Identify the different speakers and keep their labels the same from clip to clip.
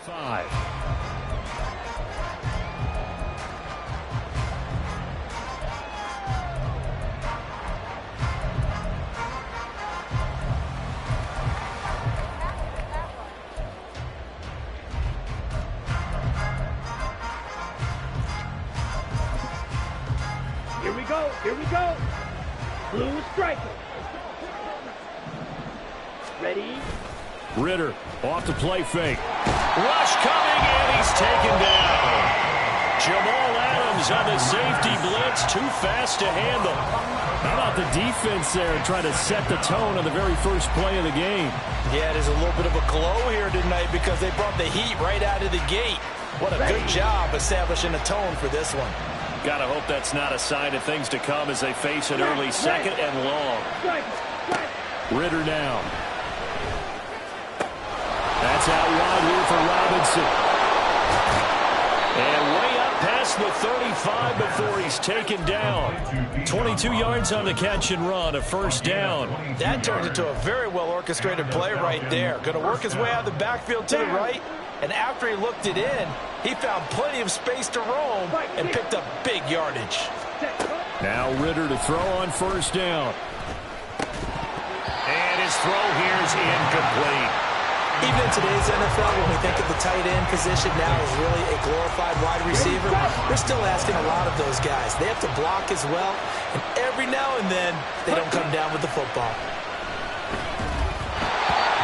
Speaker 1: 5.
Speaker 2: Here we go. Blue striker. Ready?
Speaker 1: Ritter off the play fake. Rush coming, and he's taken down. Jamal Adams on the safety blitz, too fast to handle. How about the defense there trying to set the tone on the very first play of the game?
Speaker 3: Yeah, there's a little bit of a glow here tonight because they brought the heat right out of the gate. What a good job establishing a tone for this one.
Speaker 1: Gotta hope that's not a sign of things to come as they face an early second and long. Ritter now. That's out wide here for Robinson. And way up past the 35 before he's taken down. 22 yards on the catch and run, a first down.
Speaker 3: That turned into a very well-orchestrated play right there. Going to work his way out of the backfield to the right. And after he looked it in, he found plenty of space to roam and picked up big yardage.
Speaker 1: Now Ritter to throw on first down. And his throw here is incomplete.
Speaker 3: Even in today's NFL, when we think of the tight end position now as really a glorified wide receiver, we're still asking a lot of those guys. They have to block as well, and every now and then, they don't come down with the football.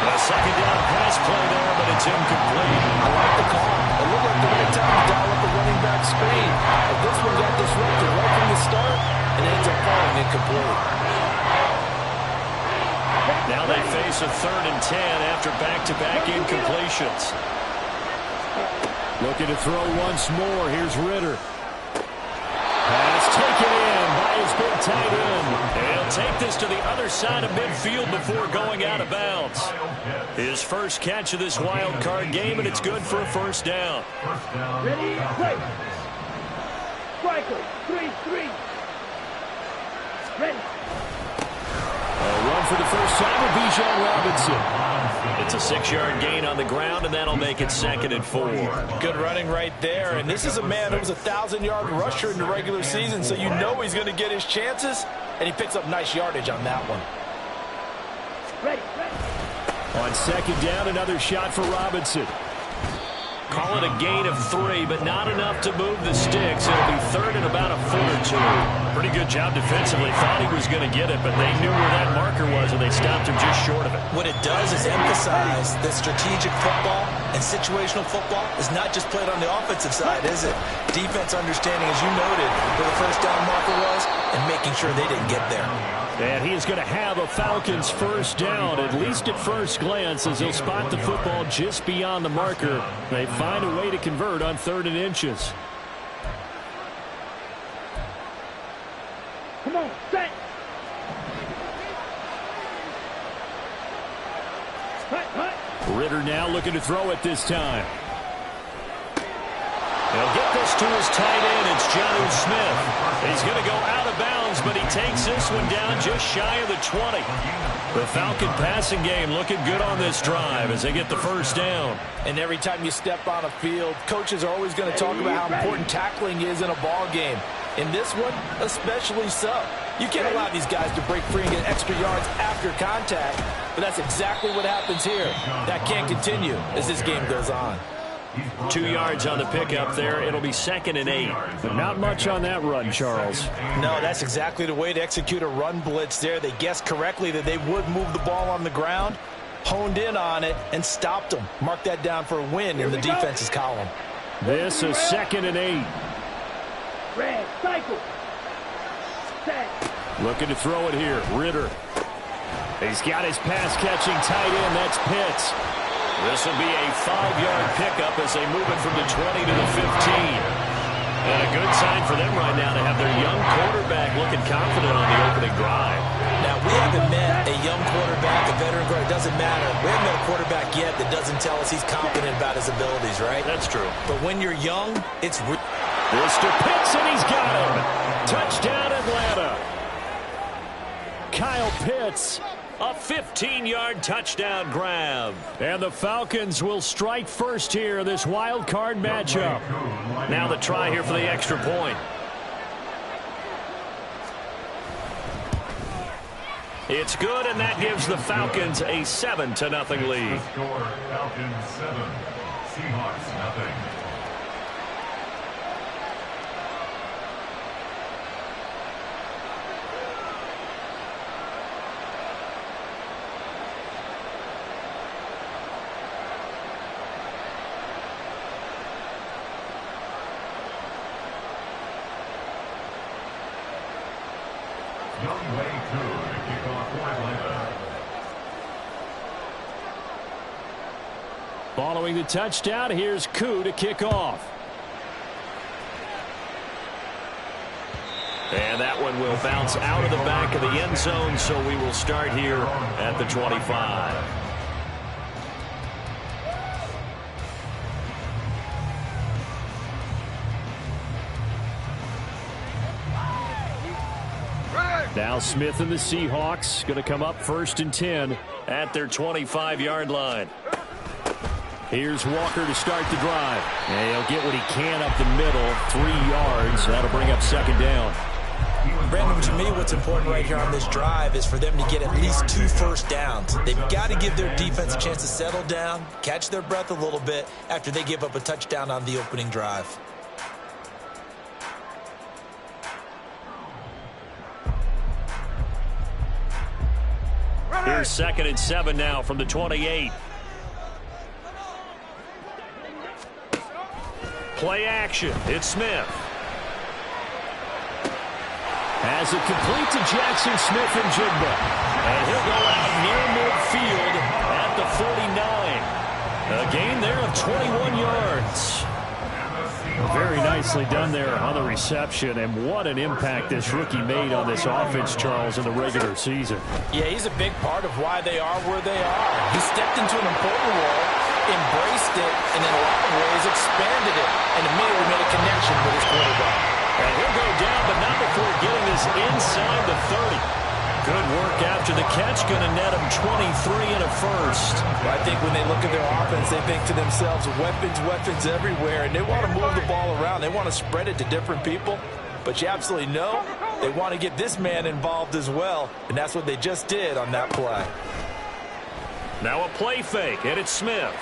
Speaker 1: A second down pass play there, but it's incomplete.
Speaker 3: I like the call. It looked like the right time to dial up the running back screen. But this one got disrupted right from the start, and ends up falling incomplete.
Speaker 1: Now they face a 3rd and 10 after back-to-back incompletions. Looking to throw once more. Here's Ritter. Pass taken in by his big tight end. And he'll take this to the other side of midfield before going out of bounds. His first catch of this wild card game, and it's good for a first down.
Speaker 2: Ready? Play. Striker. 3-3. Ready.
Speaker 1: A run for the first time with Bijan Robinson. It's a 6-yard gain on the ground, and that'll make it 2nd and 4.
Speaker 3: Good running right there. And this is a man who was a 1,000-yard rusher in the regular season, so you know he's going to get his chances, and he picks up nice yardage on that one.
Speaker 2: Ready.
Speaker 1: On 2nd down, another shot for Robinson. Call it a gain of 3, but not enough to move the sticks. It'll be 3rd and about a foot or 2. Pretty good job defensively. Thought he was going to get it, but they knew where that marker was, and they stopped him just short of it.
Speaker 3: What it does is emphasize that strategic football and situational football is not just played on the offensive side, is it? Defense understanding, as you noted, where the first down marker was and making sure they didn't get there.
Speaker 1: And he is going to have a Falcons first down, at least at first glance, as he'll spot the football just beyond the marker. They find a way to convert on 3rd and inches.
Speaker 2: Come on, set.
Speaker 1: Ritter now looking to throw it this time. He'll get this to his tight end. It's Jonnu Smith. He's going to go out of bounds, but he takes this one down just shy of the 20. The Falcon passing game looking good on this drive as they get the first down.
Speaker 3: And every time you step on a field, coaches are always going to talk about how important tackling is in a ball game. In this one, especially so. You can't allow these guys to break free and get extra yards after contact, but that's exactly what happens here. That can't continue as this game goes on.
Speaker 1: 2 yards on the pickup there. It'll be 2nd and 8. But not much on that run, Charles.
Speaker 3: No, that's exactly the way to execute a run blitz there. They guessed correctly that they would move the ball on the ground, honed in on it, and stopped them. Mark that down for a win in the defense's column.
Speaker 1: This is 2nd and 8.
Speaker 2: Red, cycle. Set.
Speaker 1: Looking to throw it here. Ritter. He's got his pass-catching tight end. That's Pitts. This will be a 5-yard pickup as they move it from the 20 to the 15. And a good sign for them right now to have their young quarterback looking confident on the opening drive.
Speaker 3: Now, we haven't met a young quarterback, a veteran quarterback. It doesn't matter. We haven't met a quarterback yet that doesn't tell us he's confident about his abilities, right?
Speaker 1: That's true.
Speaker 3: But when you're young, it's...
Speaker 1: This to Pitts, and he's got him. Touchdown, Atlanta. Kyle Pitts A 15-yard touchdown grab. And the Falcons will strike first here in this wild card matchup. Now the try here for the extra point. It's good, and that gives the Falcons a 7-0 lead.
Speaker 4: Falcons 7, Seahawks 0.
Speaker 1: Following the touchdown, here's Koo to kick off. And that one will bounce out of the back of the end zone, so we will start here at the 25. Now Smith and the Seahawks going to come up 1st and 10 at their 25-yard line. Here's Walker to start the drive. And he'll get what he can up the middle, 3 yards. That'll bring up 2nd down.
Speaker 3: Brandon, to me, what's important right here on this drive is for them to get at least 2 first downs. They've got to give their defense a chance to settle down, catch their breath a little bit after they give up a touchdown on the opening drive.
Speaker 1: Here's 2nd and 7 now from the 28. Play action. It's Smith. Has it complete to Jackson Smith-Njigba. And he'll go out near midfield at the 49. A gain there of 21 yards. Very nicely done there on the reception, and what an impact this rookie made on this offense, Charles, in the regular season.
Speaker 3: Yeah, he's a big part of why they are where they are. He stepped into an important role, embraced it, and in a lot of ways expanded it, and immediately made a connection with his quarterback.
Speaker 1: And he'll go down, but not before getting this inside the 30. Good work after the catch, going to net him 23 and a first.
Speaker 3: I think when they look at their offense, they think to themselves, weapons everywhere, and they want to move the ball around. They want to spread it to different people, but you absolutely know they want to get this man involved as well, and that's what they just did on that play.
Speaker 1: Now a play fake, and it's Smith.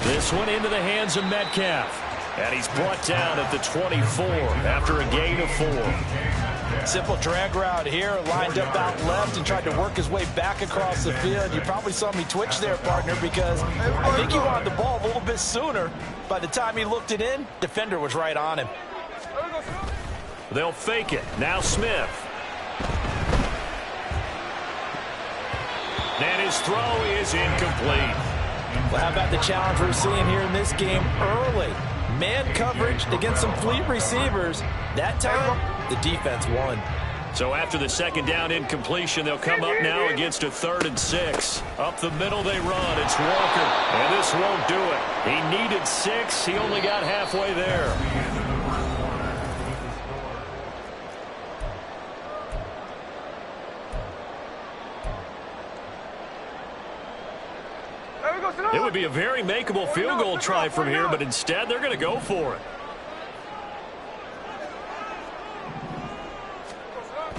Speaker 1: This one into the hands of Metcalf. And he's brought down at the 24 after a gain of 4.
Speaker 3: Simple drag route here, lined up out left and tried to work his way back across the field. You probably saw me twitch there, partner, because I think he wanted the ball a little bit sooner. By the time he looked it in, defender was right on him.
Speaker 1: They'll fake it. Now Smith. And his throw is incomplete.
Speaker 3: Well, how about the challenge we're seeing here in this game early? Man coverage against some fleet receivers. That time, the defense won.
Speaker 1: So after the 2nd down incompletion, they'll come up now against a 3rd and 6. Up the middle they run. It's Walker. And this won't do it. He needed 6. He only got halfway there. It would be a very makeable field goal try from here, but instead they're going to go for it.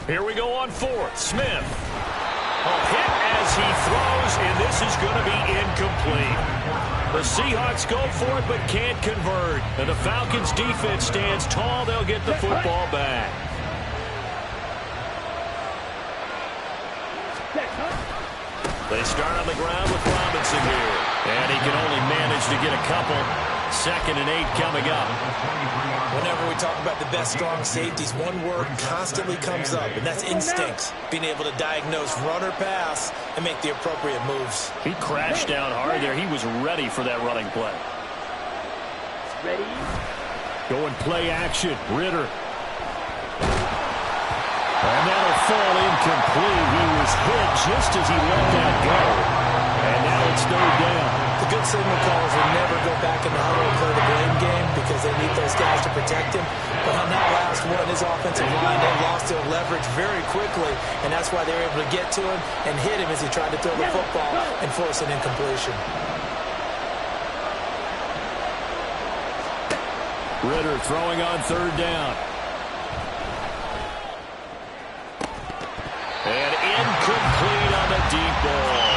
Speaker 1: Here we go on 4th. Smith. A hit as he throws, and this is going to be incomplete. The Seahawks go for it but can't convert. And the Falcons defense stands tall. They'll get the football back. They start on the ground with Robinson here. And he can only manage to get a couple. 2nd and 8 coming up.
Speaker 3: Whenever we talk about the best strong safeties, one word constantly comes up, and that's instincts. Being able to diagnose run or pass and make the appropriate moves.
Speaker 1: He crashed down hard there. He was ready for that running play.
Speaker 2: Ready?
Speaker 1: Going play action. Ritter. And that'll fall incomplete. He was hit just as he let that go. And now it's 3rd down.
Speaker 3: The good signal callers will never go back in the huddle and play the blame game because they need those guys to protect him. But on that last one, his offensive line, they lost their leverage very quickly, and that's why they were able to get to him and hit him as he tried to throw the football and force an incompletion.
Speaker 1: Ritter throwing on third down. And incomplete on the deep ball.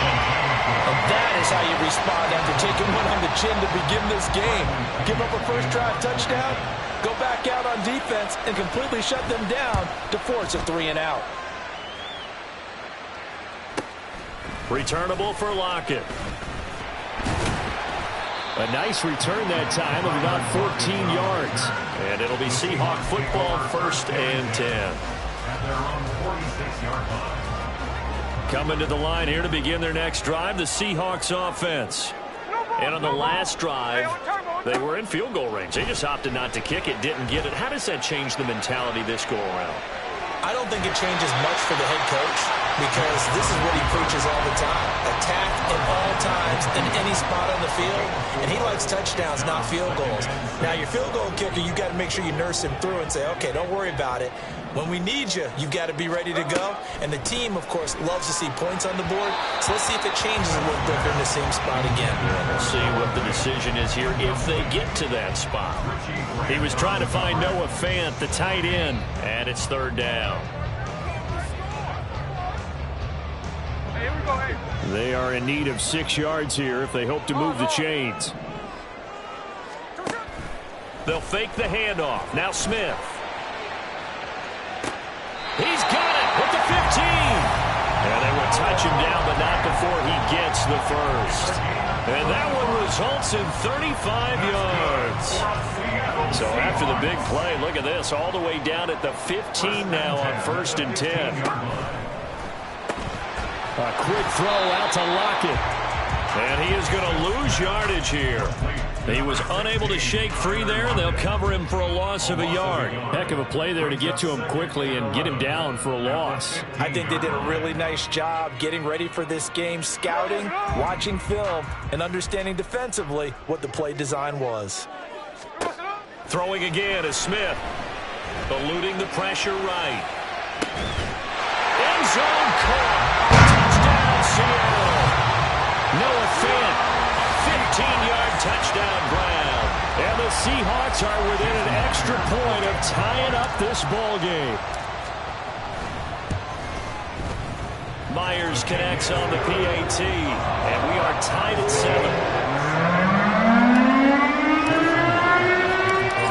Speaker 3: And that is how you respond after taking one on the chin to begin this game. Give up a first drive touchdown, go back out on defense, and completely shut them down to force a 3-and-out.
Speaker 1: Returnable for Lockett. A nice return that time of about 14 yards. And it'll be Seahawk football, 1st and 10.
Speaker 4: At their own 46-yard line.
Speaker 1: Coming to the line here to begin their next drive, the Seahawks offense. And on the last drive, they were in field goal range. They just opted not to kick it, didn't get it. How does that change the mentality this go around?
Speaker 3: I don't think it changes much for the head coach because this is what he preaches all the time. Attack at all times in any spot on the field, and he likes touchdowns, not field goals. Now, your field goal kicker, you got to make sure you nurse him through and say, okay, don't worry about it. When we need you, you've got to be ready to go. And the team, of course, loves to see points on the board. So let's see if it changes a little bit in the same spot again.
Speaker 1: We'll see what the decision is here if they get to that spot. He was trying to find Noah Fant, the tight end, and it's third down.
Speaker 2: Hey, here we go, hey.
Speaker 1: They are in need of 6 yards here if they hope to move the chains. They'll fake the handoff. Now Smith. He's got it with the 15. And they will touch him down, but not before he gets the first. And that one results in 35 yards. So after the big play, look at this, all the way down at the 15 now on 1st and 10. A quick throw out to Lockett. And he is going to lose yardage here. He was unable to shake free there, and they'll cover him for a loss of a yard. Heck of a play there to get to him quickly and get him down for a loss.
Speaker 3: I think they did a really nice job getting ready for this game, scouting, watching film, and understanding defensively what the play design was.
Speaker 1: Throwing again is Smith. Eluding the pressure right. End zone caught. Touchdown, Seattle. Noah Fant, 15-yard touchdown Brown. And the Seahawks are within an extra point of tying up this ball game. Myers connects on the PAT, and we are tied at 7.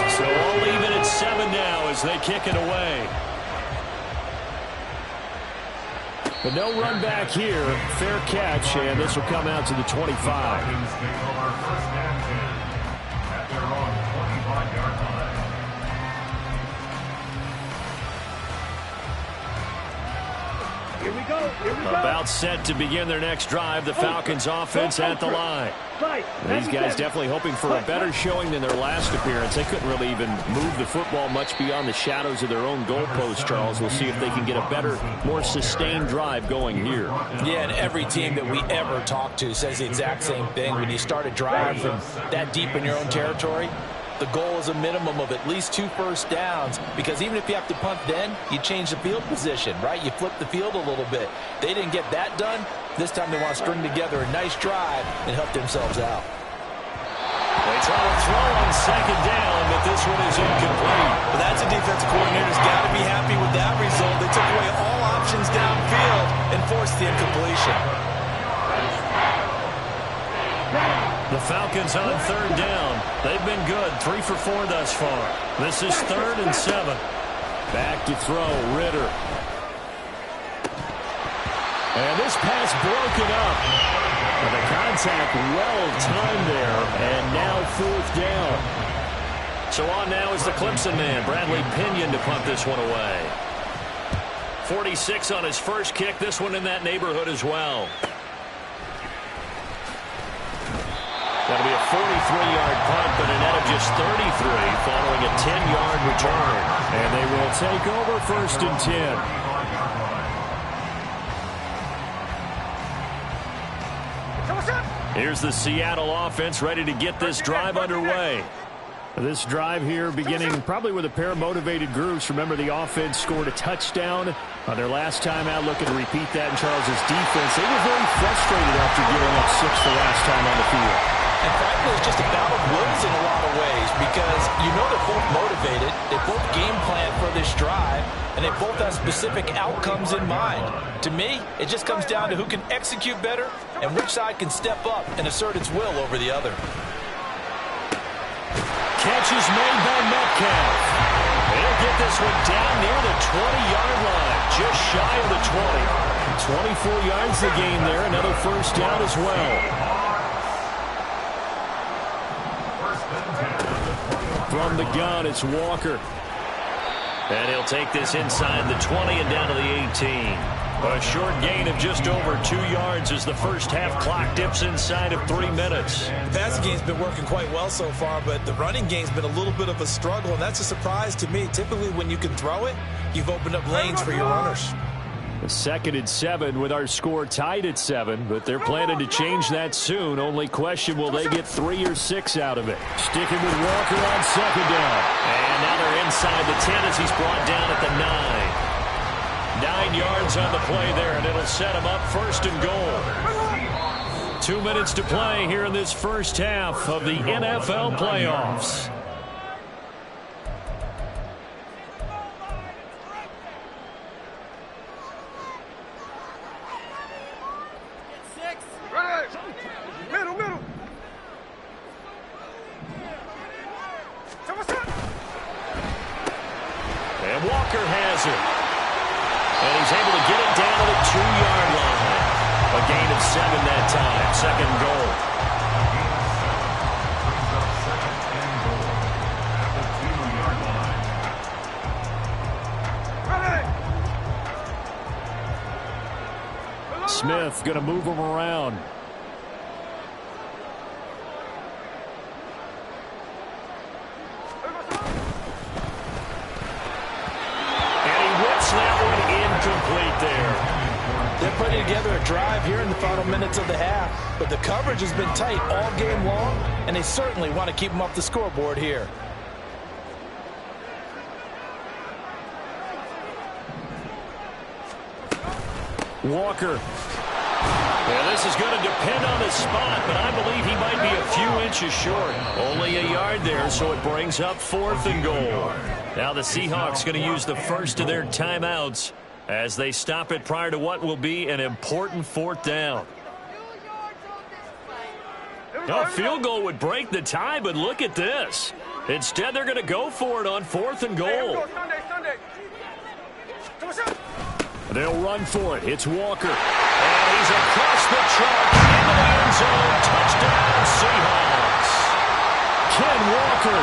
Speaker 1: So all even at 7 now as they kick it away. But no run back here. Fair catch, and this will come out to the 25.
Speaker 4: Falcons take over 1st and 10 at their own 25-yard line.
Speaker 2: Here we go. Here we go.
Speaker 1: About set to begin their next drive. The Falcons offense at the line. These guys definitely hoping for a better showing than their last appearance. They couldn't really even move the football much beyond the shadows of their own goalpost, Charles. We'll see if they can get a better, more sustained drive going here.
Speaker 3: Yeah, and every team that we ever talk to says the exact same thing. When you start a drive from that deep in your own territory, the goal is a minimum of at least 2 first downs, because even if you have to punt then, you change the field position, right? You flip the field a little bit. They didn't get that done. This time they want to string together a nice drive and help themselves out.
Speaker 1: They try to throw on 2nd down, but this one is incomplete.
Speaker 3: But that's a defensive coordinator's got to be happy with that result. They took away all options downfield and forced the incompletion.
Speaker 1: The Falcons on 3rd down. They've been good, 3 for 4 thus far. This is 3rd and 7. Back to throw, Ritter. And this pass broken up. And the contact well timed there, and now 4th down. So on now is the Clemson man, Bradley Pinion, to punt this one away. 46 on his first kick, this one in that neighborhood as well. That'll be a 43-yard punt, but a net of just 33 following a 10-yard return. And they will take over 1st and 10. Here's the Seattle offense ready to get this drive underway.
Speaker 5: This drive here beginning probably with a pair of motivated groups. Remember, the offense scored a touchdown on their last time out, looking to repeat that in Charles's defense. They were very frustrated after giving up 6 the last time on the field.
Speaker 3: And frankly, it's just a battle of wills in a lot of ways because you know they're both motivated, they both game plan for this drive, and they both have specific outcomes in mind. To me, it just comes down to who can execute better and which side can step up and assert its will over the other.
Speaker 1: Catch is made by Metcalf. He'll get this one down near the 20-yard line, just shy of the 20. 24 yards the gain there, another first down as well. From the gun, it's Walker. And he'll take this inside the 20 and down to the 18. A short gain of just over 2 yards as the first half clock dips inside of 3 minutes.
Speaker 6: The passing game's been working quite well so far, but the running game's been a little bit of a struggle, and that's a surprise to me. Typically, when you can throw it, you've opened up lanes for your runners.
Speaker 5: A 2nd and 7 with our score tied at 7, but they're planning to change that soon. Only question, will they get 3 or 6 out of it? Sticking with Walker on 2nd down.
Speaker 1: And now they're inside the 10 as he's brought down at the 9. 9 yards on the play there, and it'll set him up 1st and goal. 2 minutes to play here in this first half of the NFL playoffs. And Walker has it. And he's able to get it down to the 2-yard line. A gain of 7 that time. 2nd goal.
Speaker 5: Smith going to move him around.
Speaker 1: Complete there.
Speaker 3: They're putting together a drive here in the final minutes of the half, but the coverage has been tight all game long, and they certainly want to keep them off the scoreboard here.
Speaker 5: Walker.
Speaker 1: Yeah, this is going to depend on the spot, but I believe he might be a few inches short. Only a yard there, so it brings up 4th and goal. Now the Seahawks going to use the first of their timeouts as they stop it prior to what will be an important 4th down. A field goal would break the tie, but look at this. Instead, they're going to go for it on 4th and goal.
Speaker 5: They'll run for it. It's Walker.
Speaker 1: And he's across the track into the end zone. Touchdown, Seahawks.
Speaker 5: Ken Walker.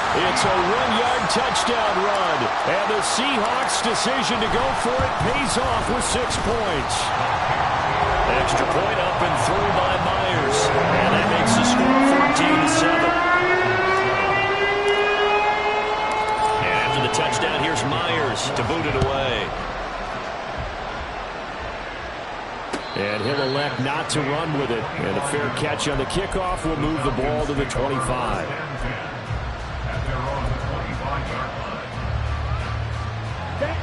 Speaker 5: It's a 1-yard touchdown run. And the Seahawks' decision to go for it pays off with 6 points.
Speaker 1: Extra point up and through by Myers. And that makes the score 14-7. And after the touchdown, here's Myers to boot it away.
Speaker 5: And he'll elect not to run with it. And a fair catch on the kickoff will move the ball to the 25.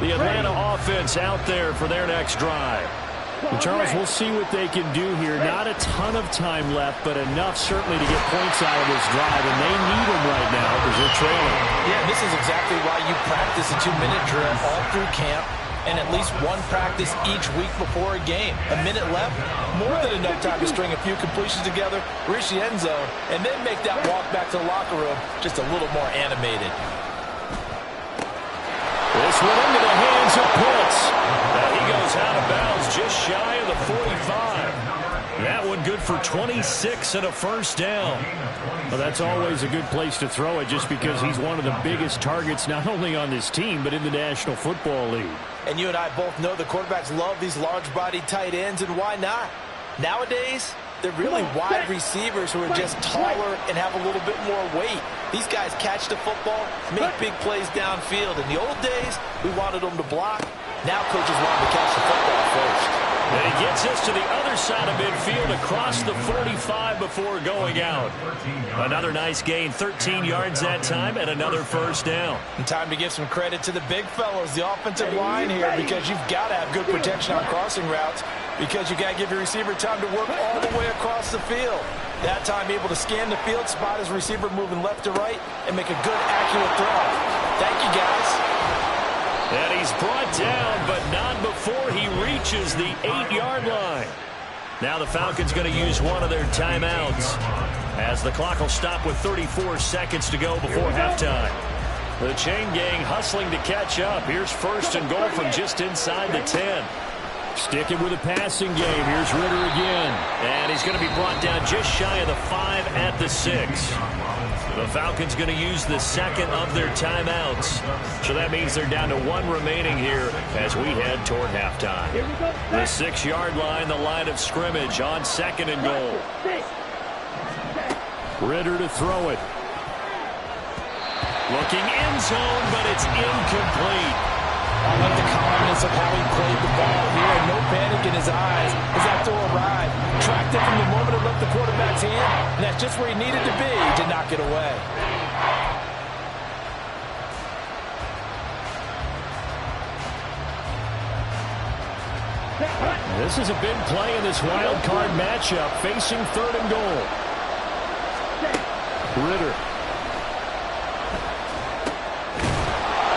Speaker 1: The Atlanta offense out there for their next drive.
Speaker 5: And Charles, we'll see what they can do here. Not a ton of time left, but enough certainly to get points out of this drive. And they need them right now because they're trailing.
Speaker 3: Yeah, this is exactly why you practice a 2-minute drill all through camp and at least one practice each week before a game. A minute left, more than enough time to string a few completions together, reach the end zone, and then make that walk back to the locker room just a little more animated.
Speaker 1: This one into the hands of Pitts. He goes out of bounds just shy of the 45. That one good for 26 and a first down.
Speaker 5: Well, that's always a good place to throw it just because he's one of the biggest targets not only on this team but in the National Football League.
Speaker 3: And you and I both know the quarterbacks love these large-bodied tight ends, and why not? Nowadays, they're really wide receivers who are just taller and have a little bit more weight. These guys catch the football, make big plays downfield. In the old days, we wanted them to block. Now coaches want them to catch the football first.
Speaker 1: And he gets this to the other side of midfield across the 45 before going out. Another nice gain, 13 yards that time, and another first down.
Speaker 3: And time to give some credit to the big fellows, the offensive line here, because you've got to have good protection on crossing routes, because you got to give your receiver time to work all the way across the field. That time able to scan the field, spot his receiver moving left to right, and make a good, accurate throw. Thank you, guys.
Speaker 1: And he's brought down, but not before he reaches the 8-yard line. Now the Falcons going to use one of their timeouts, as the clock will stop with 34 seconds to go before halftime. The chain gang hustling to catch up. Here's first and goal from just inside the 10.
Speaker 5: Sticking with a passing game. Here's Ritter again.
Speaker 1: And he's going to be brought down just shy of the 5 at the 6. The Falcons going to use the second of their timeouts. So that means they're down to 1 remaining here as we head toward halftime. The 6-yard line, the line of scrimmage on second and goal.
Speaker 5: Ritter to throw it.
Speaker 1: Looking end zone, but it's incomplete.
Speaker 3: I like the confidence of how he played the ball here. No panic in his eyes as that throw arrived. Tracked it from the moment it left the quarterback's hand, and that's just where he needed to be to knock it away.
Speaker 5: This is a big play in this wild card matchup, facing third and goal. Ritter.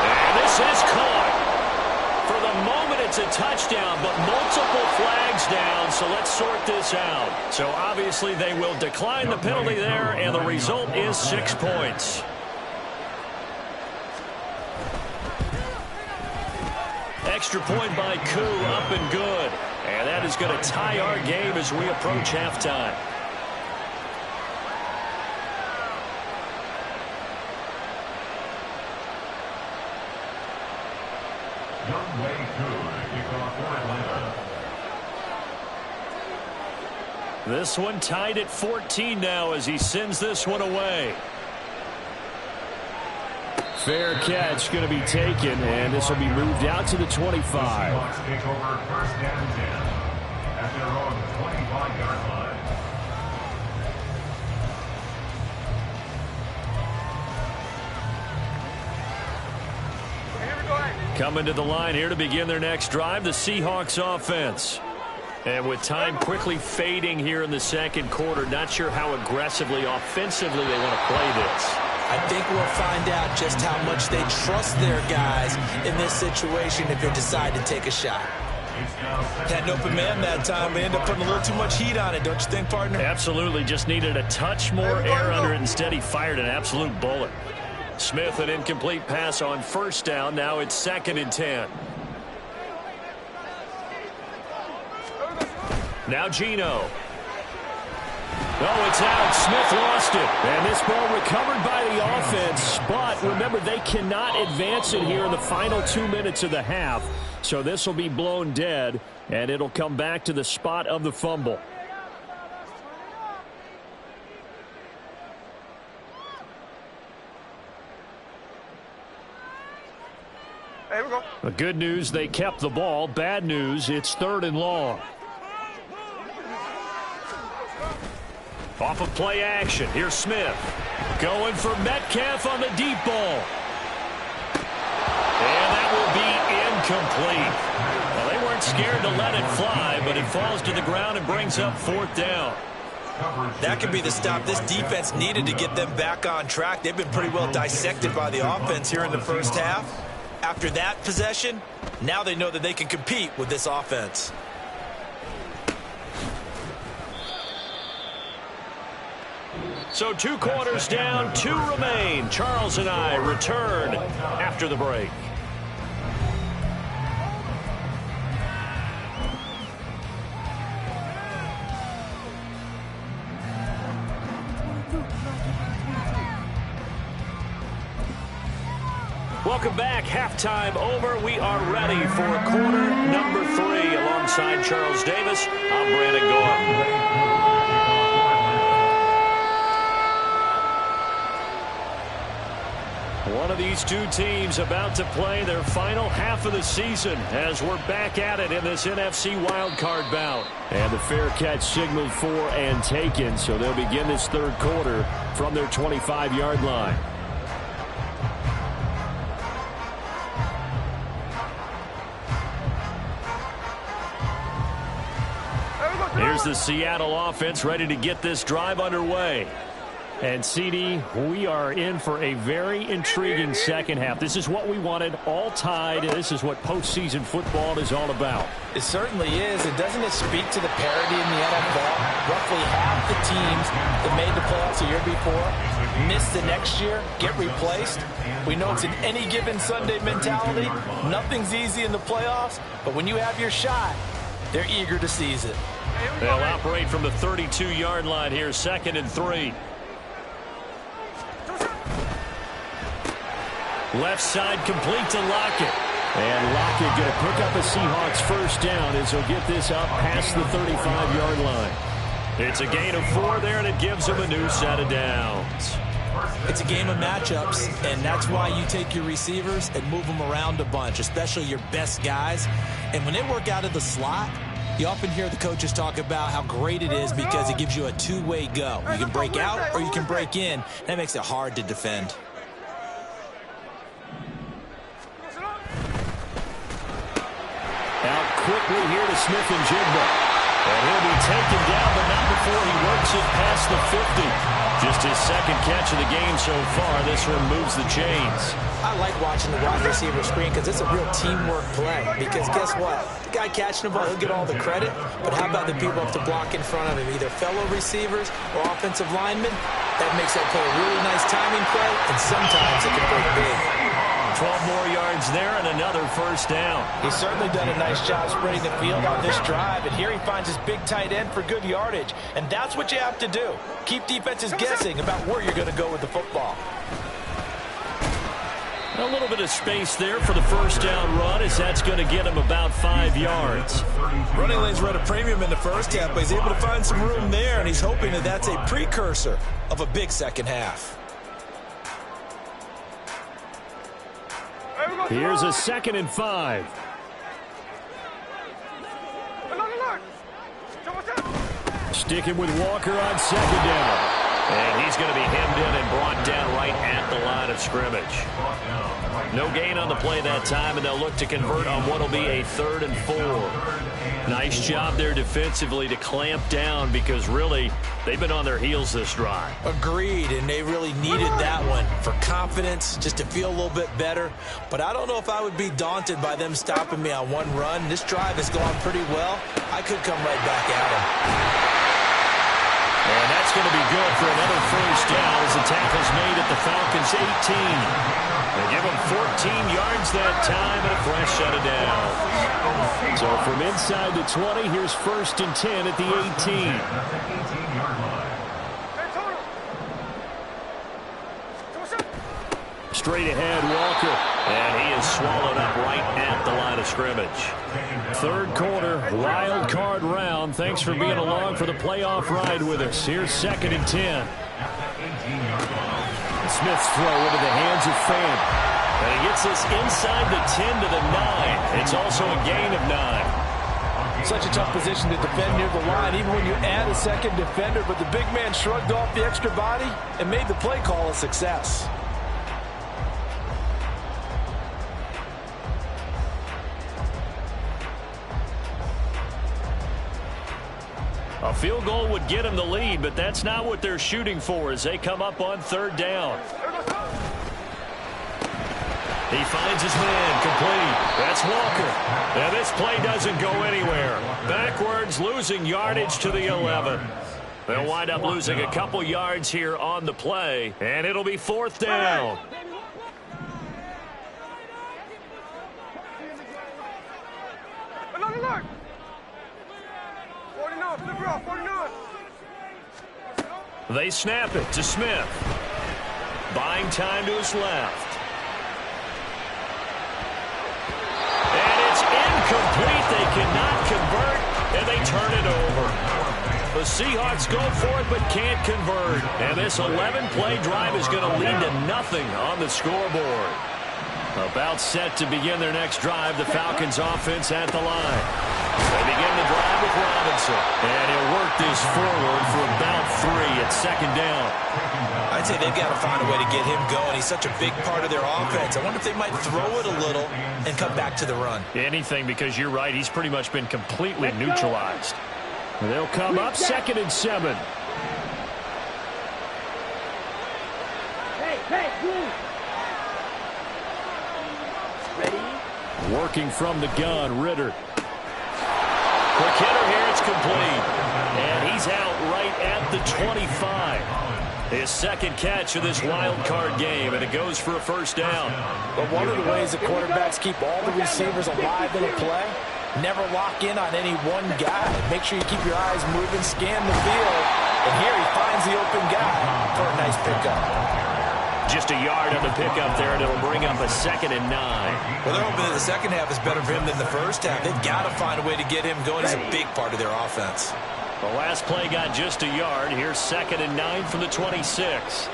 Speaker 1: And this is caught. For the moment, it's a touchdown, but multiple flags down, so let's sort this out. So obviously they will decline the penalty there, and the result is 6 points. Extra point by Koo, up and good. And that is going to tie our game as we approach halftime. This one tied at 14 now as he sends this one away.
Speaker 5: Fair catch going to be taken, and this will be moved out to the 25.
Speaker 4: Seahawks take over first and 10 at their own 25-yard line.
Speaker 1: Coming to the line here to begin their next drive, the Seahawks offense. And with time quickly fading here in the second quarter, not sure how aggressively, offensively they want to play this.
Speaker 6: I think we'll find out just how much they trust their guys in this situation if they decide to take a shot.
Speaker 3: Had an open man that time, but ended up putting a little too much heat on it, don't you think, partner?
Speaker 1: Absolutely, just needed a touch more air under it. Instead, he fired an absolute bullet. Smith, an incomplete pass on first down. Now it's 2nd and 10. Now Geno. Oh, it's out. Smith lost it.
Speaker 5: And this ball recovered by the offense. But remember, they cannot advance it here in the final 2 minutes of the half. So this will be blown dead, and it'll come back to the spot of the fumble.
Speaker 2: There we go.
Speaker 5: The good news, they kept the ball. Bad news, it's 3rd and long.
Speaker 1: Off of play action. Here's Smith. Going for Metcalf on the deep ball. And that will be incomplete. Well, they weren't scared to let it fly, but it falls to the ground and brings up 4th down.
Speaker 6: That could be the stop this defense needed to get them back on track. They've been pretty well dissected by the offense here in the first half. After that possession, now they know that they can compete with this offense.
Speaker 1: So 2 quarters down, 2 remain. Charles and I return after the break. Welcome back. Halftime over. We are ready for quarter number 3. Alongside Charles Davis, I'm Brandon Gaughan. One of these two teams about to play their final half of the season as we're back at it in this NFC wildcard bout. And the fair catch signaled for and taken, so they'll begin this third quarter from their 25-yard line. Here's the Seattle offense ready to get this drive underway. And, CD, we are in for a very intriguing second half. This is what we wanted, all tied. This is what postseason football is all about.
Speaker 3: It certainly is. And doesn't it speak to the parity in the NFL? Roughly half the teams that made the playoffs a year before miss the next year, get replaced. We know it's an any given Sunday mentality. Nothing's easy in the playoffs, but when you have your shot, they're eager to seize it.
Speaker 1: They'll operate from the 32-yard line here, 2nd and 3. Left side complete to Lockett. And Lockett going to pick up a Seahawks first down as he'll get this up past the 35-yard line. It's a gain of 4 there, and it gives him a new set of downs.
Speaker 6: It's a game of matchups, and that's why you take your receivers and move them around a bunch, especially your best guys. And when they work out of the slot, you often hear the coaches talk about how great it is because it gives you a two-way go. You can break out or you can break in. That makes it hard to defend.
Speaker 1: Out quickly here to Smith and Jigba. And he'll be taken down, but not before he works it past the 50. Just his second catch of the game so far. This one moves the chains.
Speaker 3: I like watching the wide receiver screen because it's a real teamwork play. Because guess what? The guy catching the ball, he'll get all the credit. But how about the people up to block in front of him? Either fellow receivers or offensive linemen. That makes that play a really nice timing play. And sometimes it can break big.
Speaker 1: 12 more yards there and another first down.
Speaker 3: He's certainly done a nice job spreading the field on this drive, and here he finds his big tight end for good yardage, and that's what you have to do. Keep defenses guessing about where you're going to go with the football.
Speaker 1: A little bit of space there for the first down run, as that's going to get him about 5 yards.
Speaker 6: Running lanes run a premium in the first half, but he's able to find some room there, and he's hoping that that's a precursor of a big second half.
Speaker 1: Here's a 2nd and 5. Sticking with Walker on 2nd down. And he's going to be hemmed in and brought down right at the line of scrimmage. No gain on the play that time, and they'll look to convert on what will be a 3rd and 4. Nice job there defensively to clamp down because really they've been on their heels this drive.
Speaker 6: Agreed, and they really needed that one for confidence, just to feel a little bit better. But I don't know if I would be daunted by them stopping me on one run. This drive has gone pretty well. I could come right back at them.
Speaker 1: And that's going to be good for another first down as the tackle's made at the Falcons' 18. They give them 14 yards that time and a fresh set of downs. So from inside the 20, here's 1st and 10 at the 18. Straight ahead, Walker. And he is swallowed up right at the line of scrimmage. 3rd quarter, wild card round. Thanks for being along for the playoff ride with us. Here's 2nd and 10. Smith's throw into the hands of Fan. And he gets this inside the 10 to the 9. It's also a gain of 9.
Speaker 3: Such a tough position to defend near the line, even when you add a second defender. But the big man shrugged off the extra body and made the play call a success.
Speaker 1: A field goal would get him the lead, but that's not what they're shooting for as they come up on 3rd down. He finds his man, complete. That's Walker. And this play doesn't go anywhere. Backwards, losing yardage to the 11. They'll wind up losing a couple yards here on the play, and it'll be 4th down. They snap it to Smith. Buying time to his left. And it's incomplete. They cannot convert, and they turn it over. A Seahawks go for it but can't convert. And this 11-play drive is going to lead to nothing on the scoreboard. About set to begin their next drive, the Falcons offense at the line. They begin the drive with Robinson. And he'll work this forward for about 3 at second down.
Speaker 6: I'd say they've got to find a way to get him going. He's such a big part of their offense. I wonder if they might throw it a little and come back to the run.
Speaker 5: Anything, because you're right. He's pretty much been completely neutralized. They'll come up 2nd and 7.
Speaker 2: Hey, move. Ready?
Speaker 5: Working from the gun, Ritter.
Speaker 1: Quick hitter here, it's complete. And he's out right at the 25. His second catch of this wild card game, and it goes for a first down.
Speaker 3: But one of the ways the quarterbacks keep all the receivers alive in a play, never lock in on any one guy. Make sure you keep your eyes moving, scan the field, and here he finds the open guy for a nice pickup.
Speaker 1: Just a yard on the pickup there, and it'll bring up a 2nd and 9.
Speaker 6: Well, they're hoping that the second half is better for him than the first half. They've got to find a way to get him going. He's a big part of their offense.
Speaker 1: The last play got just a yard. Here's 2nd and 9 from the 26.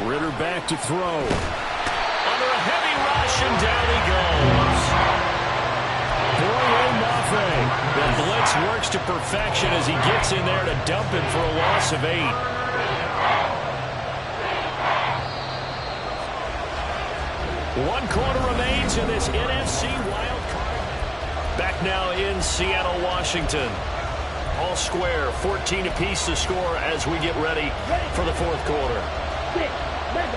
Speaker 5: Ritter back to throw.
Speaker 1: Under a heavy rush, and down he goes.
Speaker 5: Boye Mafe.
Speaker 1: The blitz works to perfection as he gets in there to dump him for a loss of 8. One quarter remains in this NFC wild card. Back now in Seattle, Washington. All square, 14 apiece to score as we get ready for the fourth quarter.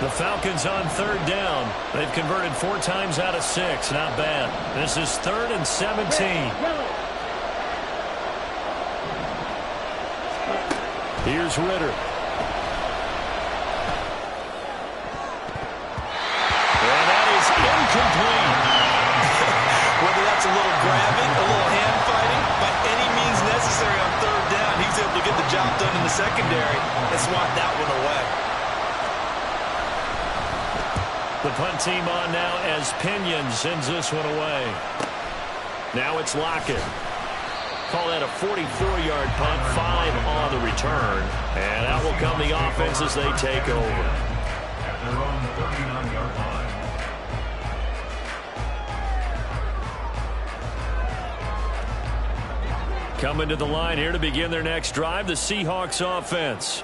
Speaker 1: The Falcons on 3rd down. They've converted 4 times out of 6. Not bad. This is 3rd and 17.
Speaker 5: Here's Ritter.
Speaker 1: And that is incomplete.
Speaker 6: Whether that's a little grabbing, a little hand fighting, by any means necessary on 3rd down, he's able to get the job done in the secondary and swat that one away.
Speaker 1: The punt team on now as Pinion sends this one away. Now it's Lockett. Call that a 44-yard punt, 5 on the return. And out will come the offense as they take over.
Speaker 4: At their own 39-yard line.
Speaker 1: Coming to the line here to begin their next drive, the Seahawks offense.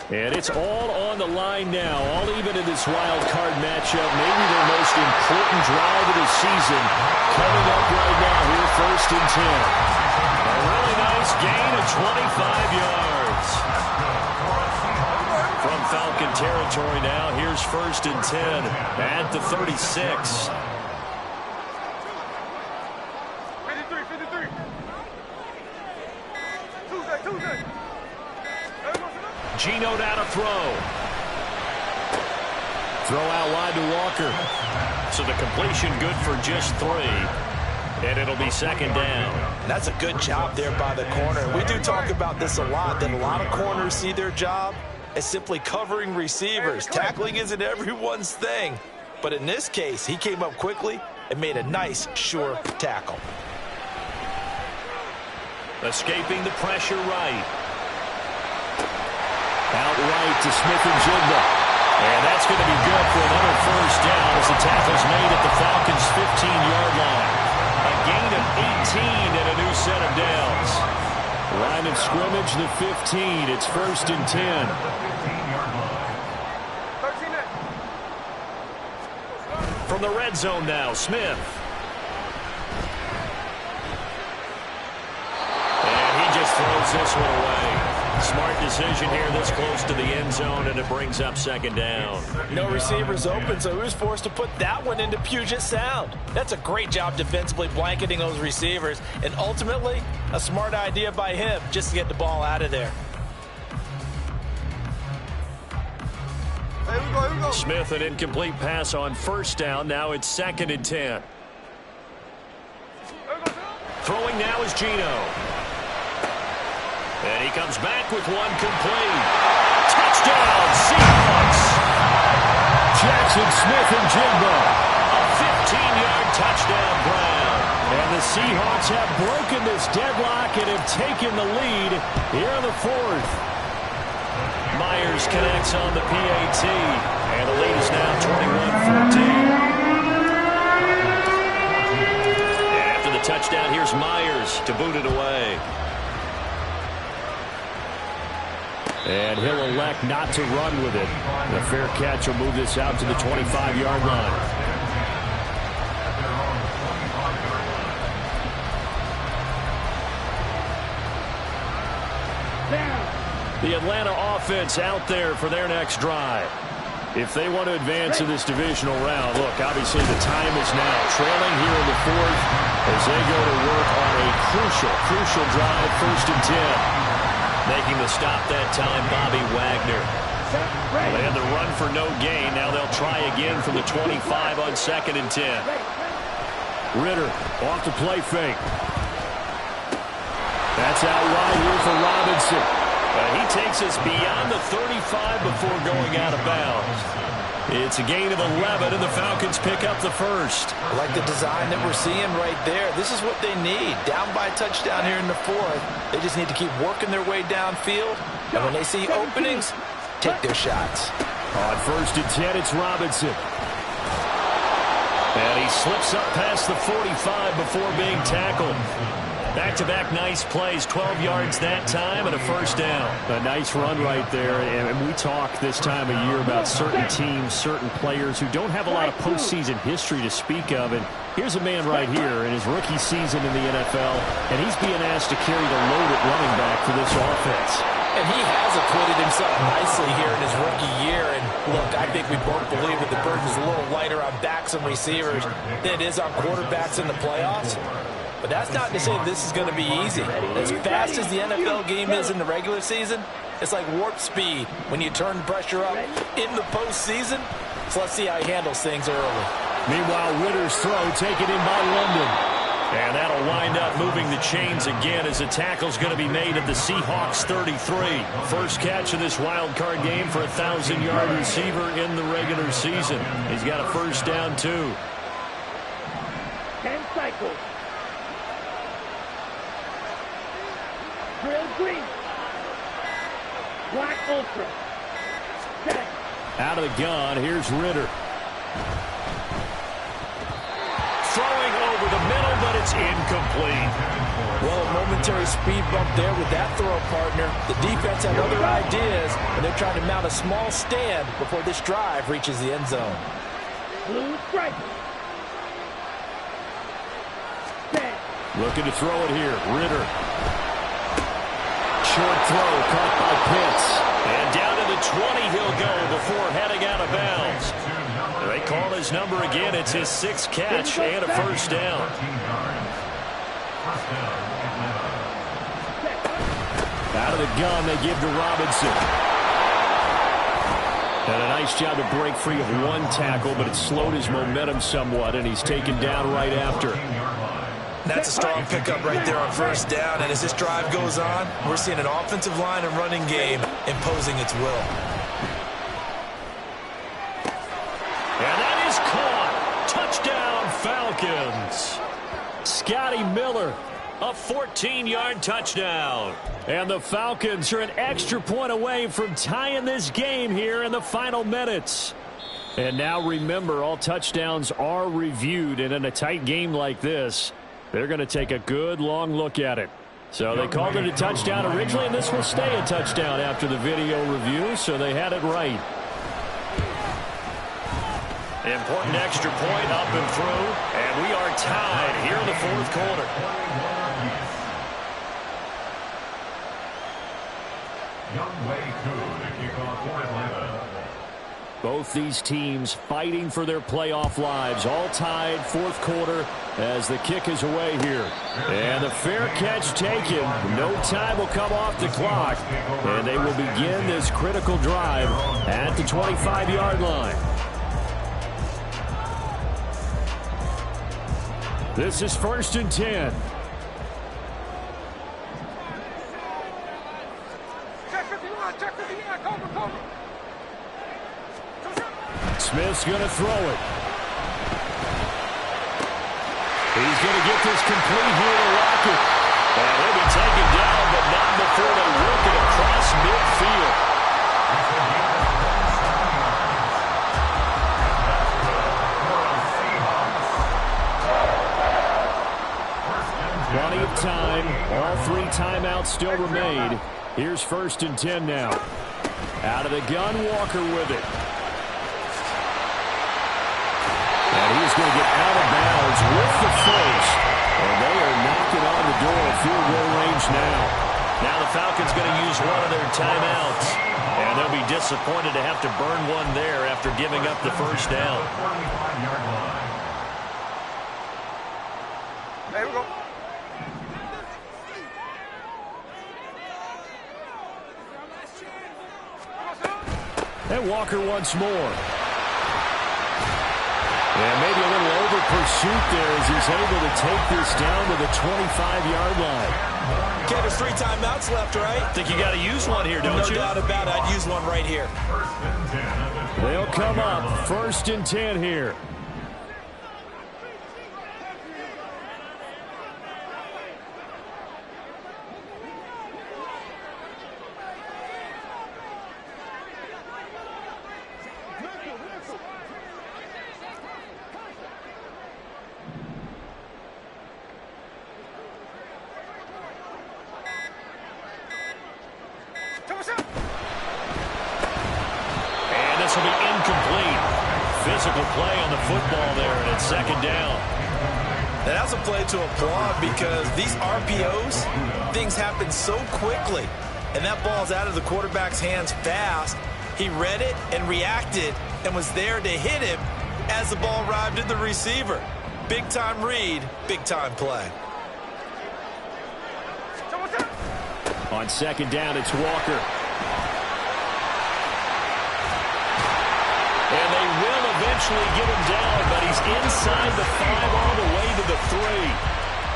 Speaker 1: And it's all on the line now, all even in this wild card matchup. Maybe their most important drive of the season coming up right now here, 1st and 10. A really nice gain of 25 yards. From Falcon territory now, here's 1st and 10 at the 36.
Speaker 2: 53. Tuesday.
Speaker 1: Geno down to throw. Throw out wide to Walker. So the completion good for just 3. And it'll be 2nd down.
Speaker 3: That's a good job there by the corner. We do talk about this a lot, that a lot of corners see their job as simply covering receivers. Tackling isn't everyone's thing. But in this case, he came up quickly and made a nice, sure tackle.
Speaker 1: Escaping the pressure right. Out right to Smith-Njigba. And that's going to be good for another 1st down as the tackle's made at the Falcons' 15-yard line. A gain of 18 and a new set of downs. Line of scrimmage, the 15. It's 1st and 10. From the red zone now, Smith. And he just throws this one away. Smart decision here this close to the end zone, and it brings up 2nd down.
Speaker 3: No receivers open, so he was forced to put that one into Puget Sound. That's a great job defensively blanketing those receivers, and ultimately, a smart idea by him just to get the ball out of there.
Speaker 2: Here we go.
Speaker 1: Smith, an incomplete pass on 1st down. Now it's 2nd and 10. Throwing now is Geno. And he comes back with one complete. Touchdown, Seahawks!
Speaker 5: Jackson Smith-Njigba.
Speaker 1: A 15-yard touchdown, Brown.
Speaker 5: And And the Seahawks have broken this deadlock and have taken the lead here in the fourth.
Speaker 1: Myers connects on the PAT, and the lead is now 21-14. And after the touchdown, here's Myers to boot it away.
Speaker 5: And he'll elect not to run with it. The fair catch will move this out to the 25-yard line. The Atlanta offense out there for their next drive. If they want to advance in this divisional round, look, obviously the time is now. Trailing here in the fourth as they go to work on a crucial drive, 1st and 10.
Speaker 1: Making the stop that time, Bobby Wagner. They had the run for no gain. Now they'll try again from the 25 on 2nd and 10.
Speaker 5: Ritter off the play fake. That's out wide here for Robinson.
Speaker 1: He takes us beyond the 35 before going out of bounds. It's a gain of 11, and the Falcons pick up the first.
Speaker 3: I like the design that we're seeing right there. This is what they need. Down by a touchdown here in the fourth. They just need to keep working their way downfield. And when they see openings, take their shots.
Speaker 5: On 1st and 10, it's Robinson.
Speaker 1: And he slips up past the 45 before being tackled. Back-to-back nice plays, 12 yards that time and a first down.
Speaker 5: A nice run right there. And we talk this time of year about certain teams, certain players who don't have a lot of postseason history to speak of. And here's a man right here in his rookie season in the NFL, and he's being asked to carry the load at running back for this offense.
Speaker 3: And he has acquitted himself nicely here in his rookie year. And look, I think we both believe that the burden is a little lighter on backs and receivers than it is on quarterbacks in the playoffs. But that's not to say this is going to be easy. As fast as the NFL game is in the regular season, it's like warp speed when you turn pressure up in the postseason. So let's see how he handles things early.
Speaker 5: Meanwhile, Ritter's throw taken in by London.
Speaker 1: And that'll wind up moving the chains again as a tackle's going to be made at the Seahawks 33. First catch of this wild card game for a 1,000-yard receiver in the regular season. He's got a first down, too.
Speaker 2: 10 cycles. Drill green. Black ultra. Set.
Speaker 5: Out of the gun, here's Ritter.
Speaker 1: Throwing over the middle, but it's incomplete.
Speaker 3: Well, a momentary speed bump there with that throw, partner. The defense had other ideas, and they're trying to mount a small stand before this drive reaches the end zone.
Speaker 2: Blue stripe. Set.
Speaker 5: Looking to throw it here. Ritter. Short throw caught by Pitts.
Speaker 1: And down to the 20 he'll go before heading out of bounds. They call his number again. It's his 6th catch and a first down.
Speaker 5: Out of the gun, they give to Robinson. And a nice job to break free of one tackle, but it slowed his momentum somewhat, and he's taken down right after.
Speaker 6: That's a strong pickup right there on first down. And as this drive goes on, we're seeing an offensive line and running game imposing its will.
Speaker 1: And that is caught. Touchdown, Falcons.
Speaker 5: Scotty Miller,
Speaker 1: a 14-yard touchdown.
Speaker 5: And the Falcons are an extra point away from tying this game here in the final minutes. And now remember, all touchdowns are reviewed, and in a tight game like this, they're going to take a good long look at it. So they called it a touchdown originally, and this will stay a touchdown after the video review, so they had it right.
Speaker 1: Important extra point up and through, and we are tied here in the fourth quarter.
Speaker 4: Young Way 2 to kick off for Atlanta.
Speaker 5: Both these teams fighting for their playoff lives, all tied fourth quarter as the kick is away here. And the fair catch taken. No time will come off the clock, and they will begin this critical drive at the 25-yard line. This is 1st and 10. Smith's going to throw it.
Speaker 1: He's going to get this complete here to Lockett. And he'll be taken down, but not before they work it across midfield.
Speaker 5: Plenty of time. All 3 timeouts still remain. Here's 1st and 10 now. Out of the gun, Walker with it. And he's going to get out of bounds with the first. And they are knocking on the door of field goal range now.
Speaker 1: Now the Falcons going to use one of their timeouts. And they'll be disappointed to have to burn one there after giving up the first down.
Speaker 2: There we go.
Speaker 5: And Walker once more. And maybe a little over pursuit there as he's able to take this down to the 25-yard line.
Speaker 3: Okay, there's 3 timeouts left, right?
Speaker 1: Think you got to use one here, don't you?
Speaker 3: No doubt about it. I'd use one right here.
Speaker 5: They'll come up 1st and 10 here.
Speaker 1: And this will be incomplete. Physical play on the football there, and it's 2nd down.
Speaker 3: And that's a play to applaud because these RPOs, things happen so quickly. And that ball's out of the quarterback's hands fast. He read it and reacted and was there to hit him as the ball arrived at the receiver. Big-time read, big-time play.
Speaker 5: On 2nd down, it's Walker.
Speaker 1: And they will eventually get him down, but he's inside the 5 all the way to the 3.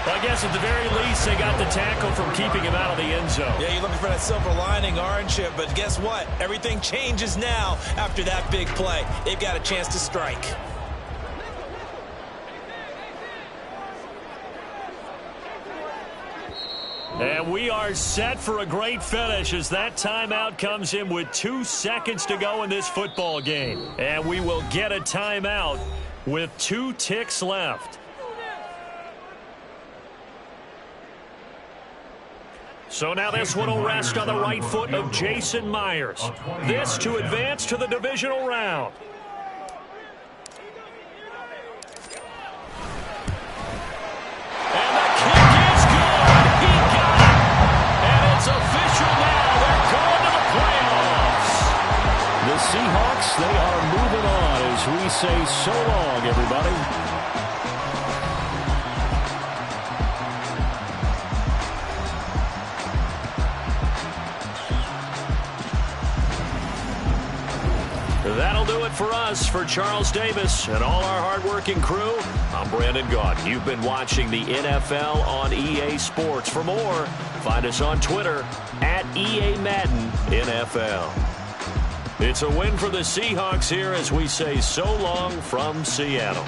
Speaker 1: I guess at the very least, they got the tackle from keeping him out of the end zone.
Speaker 3: Yeah, you're looking for that silver lining, aren't you? But guess what? Everything changes now after that big play. They've got a chance to strike.
Speaker 1: And we are set for a great finish as that timeout comes in with 2 seconds to go in this football game. And we will get a timeout with 2 ticks left. So now this one will rest on the right foot of Jason Myers. This to advance to the divisional round. And the kick is good. He got it. And it's official now. They're going to the playoffs.
Speaker 5: The Seahawks, they are moving on as we say so long, everybody.
Speaker 1: That'll do it for us. For Charles Davis and all our hardworking crew, I'm Brandon Gaudin. You've been watching the NFL on EA Sports. For more, find us on Twitter at EA Madden NFL. It's a win for the Seahawks here as we say so long from Seattle.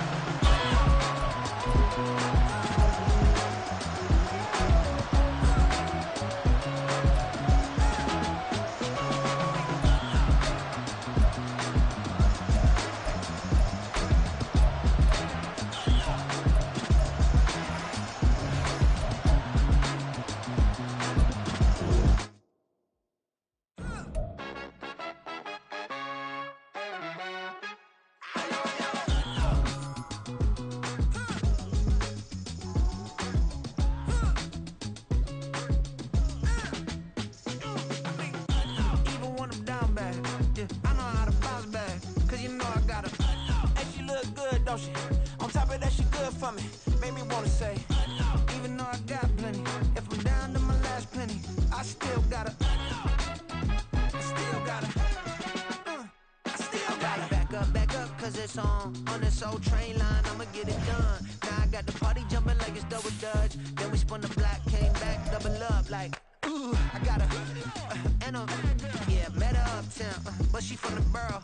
Speaker 7: On top of that, she good for me. Made me wanna say, even though I got plenty, if I'm down to my last penny, I still gotta back up, cause it's on this old train line, I'ma get it done. Now I got the party jumping like it's double dutch. Then we spun the block, came back, double up like, ooh, I got a, and yeah, met her uptown, but she from the borough.